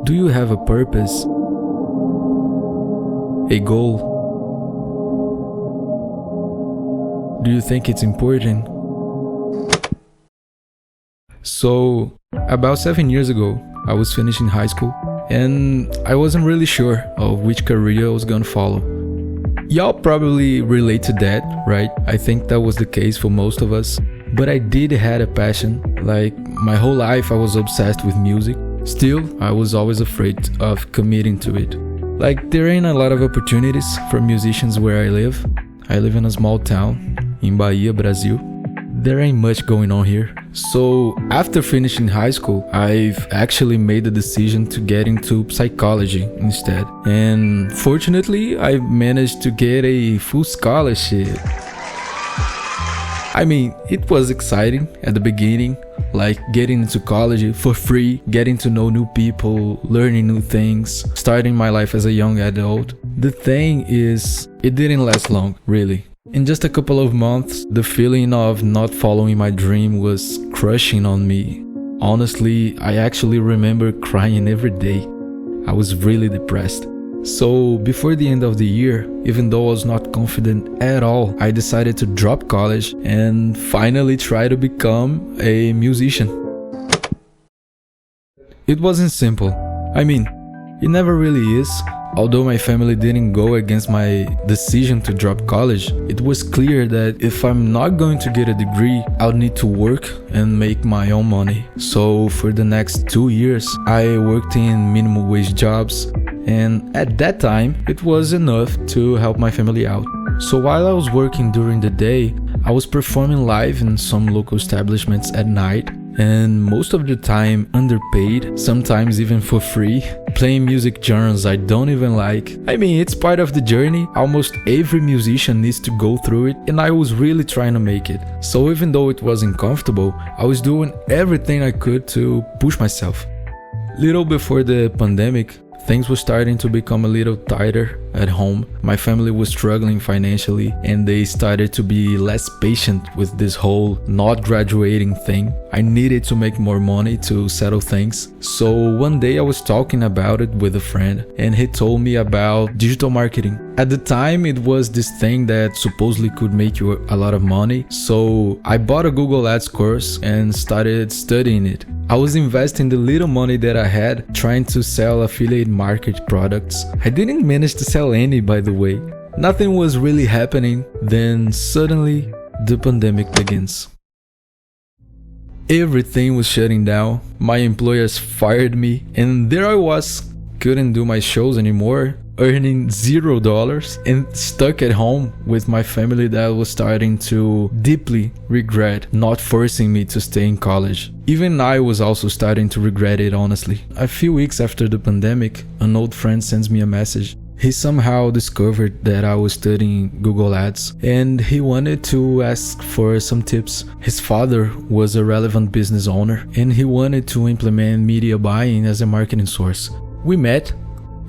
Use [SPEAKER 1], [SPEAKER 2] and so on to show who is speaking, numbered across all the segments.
[SPEAKER 1] Do you have a purpose? A goal? Do you think it's important? So, about 7 years ago, I was finishing high school and I wasn't really sure of which career I was gonna follow. Y'all probably relate to that, right? I think that was the case for most of us. But I did had a passion. Like, my whole life I was obsessed with music. Still, I was always afraid of committing to it. Like, there ain't a lot of opportunities for musicians where I live. I live in a small town in Bahia, Brazil. There ain't much going on here. So after finishing high school, I've actually made the decision to get into psychology instead. And fortunately, I managed to get a full scholarship. I mean, it was exciting at the beginning, like getting into college for free, getting to know new people, learning new things, starting my life as a young adult. The thing is, it didn't last long, really. In just a couple of months, the feeling of not following my dream was crushing on me. Honestly, I actually remember crying every day. I was really depressed. So before the end of the year, even though I was not confident at all, I decided to drop college and finally try to become a musician. It wasn't simple. I mean, it never really is. Although my family didn't go against my decision to drop college, it was clear that if I'm not going to get a degree, I'll need to work and make my own money. So for the next 2 years, I worked in minimum wage jobs, and at that time, it was enough to help my family out. So while I was working during the day, I was performing live in some local establishments at night, and most of the time underpaid, sometimes even for free, playing music genres I don't even like. I mean, it's part of the journey. Almost every musician needs to go through it, and I was really trying to make it. So even though it wasn't comfortable, I was doing everything I could to push myself. Little before the pandemic, things were starting to become a little tighter at home. My family was struggling financially and they started to be less patient with this whole not graduating thing. I needed to make more money to settle things. So one day I was talking about it with a friend and he told me about digital marketing. At the time, it was this thing that supposedly could make you a lot of money. So I bought a Google Ads course and started studying it. I was investing the little money that I had trying to sell affiliate market products. I didn't manage to sell any, by the way. Nothing was really happening. Then suddenly the pandemic begins. Everything was shutting down. My employers fired me and there I was, couldn't do my shows anymore, earning $0 and stuck at home with my family that was starting to deeply regret not forcing me to stay in college. Even I was also starting to regret it, honestly. A few weeks after the pandemic, an old friend sends me a message. He somehow discovered that I was studying Google Ads and he wanted to ask for some tips. His father was a relevant business owner and he wanted to implement media buying as a marketing source. We met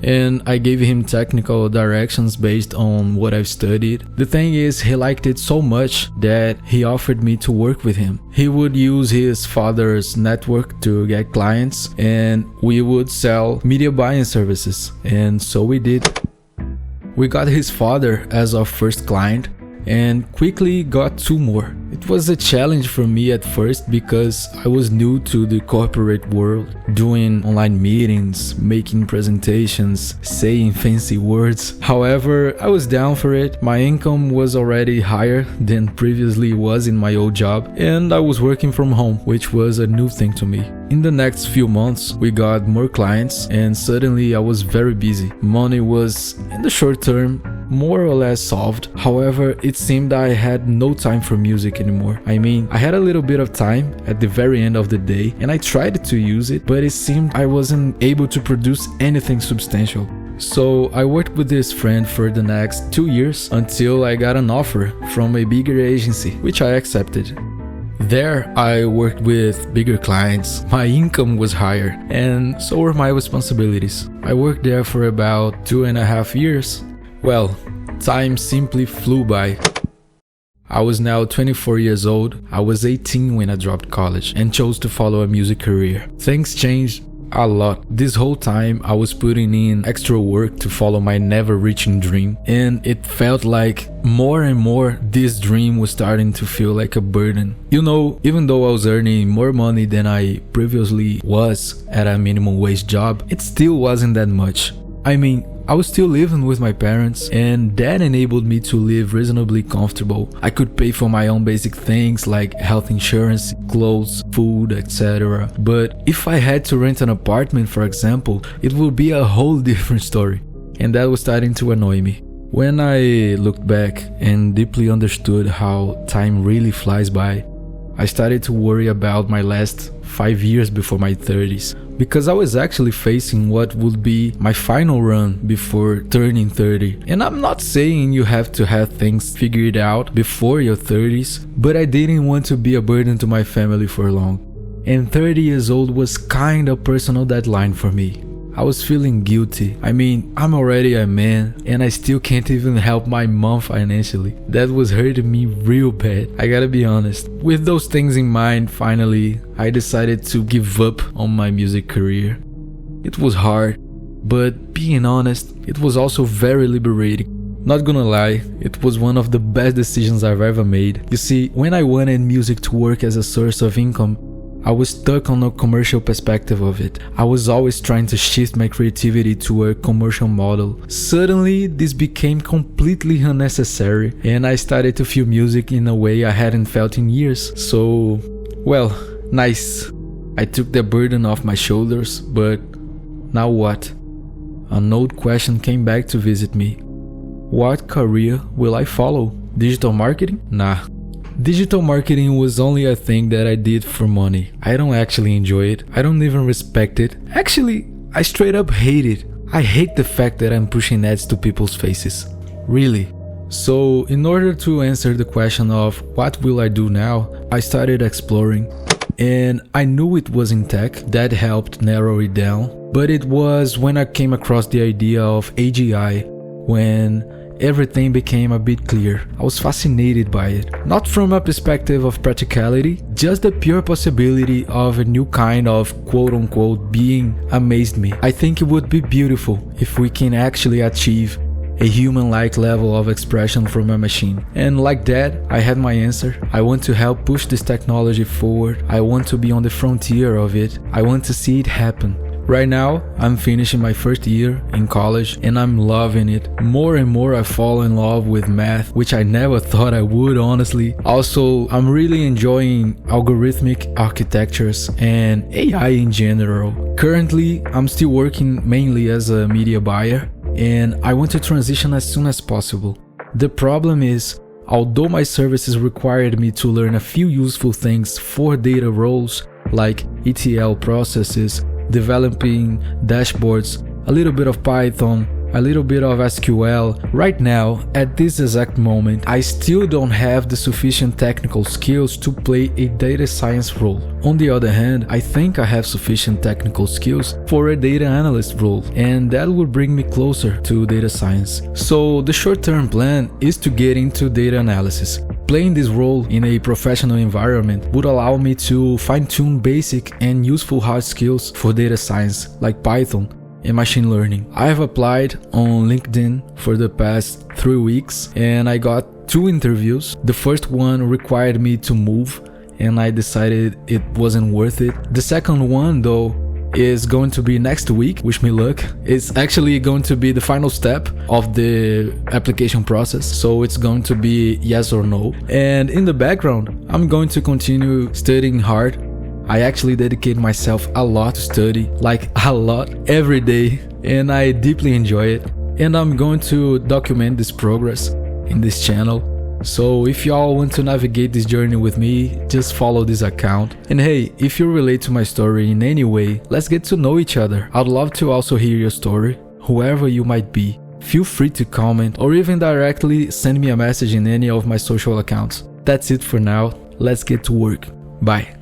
[SPEAKER 1] and I gave him technical directions based on what I've studied. The thing is, he liked it so much that he offered me to work with him. He would use his father's network to get clients and we would sell media buying services, and so we did. We got his father as our first client and quickly got 2 more. It was a challenge for me at first because I was new to the corporate world, doing online meetings, making presentations, saying fancy words. However, I was down for it. My income was already higher than previously was in my old job, and I was working from home, which was a new thing to me. In the next few months, we got more clients and suddenly I was very busy. Money was, in the short term, more or less solved. However, it seemed I had no time for music anymore. I mean, I had a little bit of time at the very end of the day and I tried to use it, but it seemed I wasn't able to produce anything substantial. So I worked with this friend for the next 2 years until I got an offer from a bigger agency, which I accepted. There, I worked with bigger clients, my income was higher, and so were my responsibilities. I worked there for about 2.5 years. Well, time simply flew by. I was now 24 years old. I was 18 when I dropped college and chose to follow a music career. Things changed a lot. This whole time I was putting in extra work to follow my never reaching dream, and it felt like more and more this dream was starting to feel like a burden. You know, even though I was earning more money than I previously was at a minimum wage job, it still wasn't that much. I mean, I was still living with my parents, and that enabled me to live reasonably comfortable. I could pay for my own basic things like health insurance, clothes, food, etc. But if I had to rent an apartment, for example, it would be a whole different story. And that was starting to annoy me. When I looked back and deeply understood how time really flies by, I started to worry about my last 5 years before my 30s. Because I was actually facing what would be my final run before turning 30. And I'm not saying you have to have things figured out before your 30s, but I didn't want to be a burden to my family for long. And 30 years old was kind of a personal deadline for me. I was feeling guilty. I mean, I'm already a man and I still can't even help my mom financially. That was hurting me real bad, I gotta be honest. With those things in mind, finally, I decided to give up on my music career. It was hard, but being honest, it was also very liberating. Not gonna lie, it was one of the best decisions I've ever made. You see, when I wanted music to work as a source of income, I was stuck on a commercial perspective of it. I was always trying to shift my creativity to a commercial model. Suddenly, this became completely unnecessary, and I started to feel music in a way I hadn't felt in years. So, well, nice. I took the burden off my shoulders, but now what? An old question came back to visit me. What career will I follow? Digital marketing? Nah. Digital marketing was only a thing that I did for money. I don't actually enjoy it. I don't even respect it. Actually, I straight up hate it. I hate the fact that I'm pushing ads to people's faces. Really. So, in order to answer the question of what will I do now, I started exploring. And I knew it was in tech. That helped narrow it down. But it was when I came across the idea of AGI when everything became a bit clear. I was fascinated by it. Not from a perspective of practicality, just the pure possibility of a new kind of quote-unquote being amazed me. I think it would be beautiful if we can actually achieve a human-like level of expression from a machine. And like that, I had my answer. I want to help push this technology forward. I want to be on the frontier of it. I want to see it happen. Right now, I'm finishing my first year in college and I'm loving it. More and more I fall in love with math, which I never thought I would, honestly. Also, I'm really enjoying algorithmic architectures and AI in general. Currently, I'm still working mainly as a media buyer and I want to transition as soon as possible. The problem is, although my services required me to learn a few useful things for data roles like ETL processes, developing dashboards, a little bit of Python, a little bit of SQL. Right now, at this exact moment, I still don't have the sufficient technical skills to play a data science role. On the other hand, I think I have sufficient technical skills for a data analyst role, and that would bring me closer to data science. So the short-term plan is to get into data analysis. Playing this role in a professional environment would allow me to fine-tune basic and useful hard skills for data science like Python and machine learning. I have applied on LinkedIn for the past 3 weeks and I got 2 interviews. The first one required me to move and I decided it wasn't worth it. The second one though is going to be next week. Wish me luck. It's actually going to be the final step of the application process, so it's going to be yes or no. And in the background, I'm going to continue studying hard. I actually dedicate myself a lot to study, like a lot, every day, and I deeply enjoy it. And I'm going to document this progress in this channel. So if y'all want to navigate this journey with me, just follow this account. And hey, if you relate to my story in any way, let's get to know each other. I'd love to also hear your story, whoever you might be. Feel free to comment or even directly send me a message in any of my social accounts. That's it for now. Let's get to work. Bye.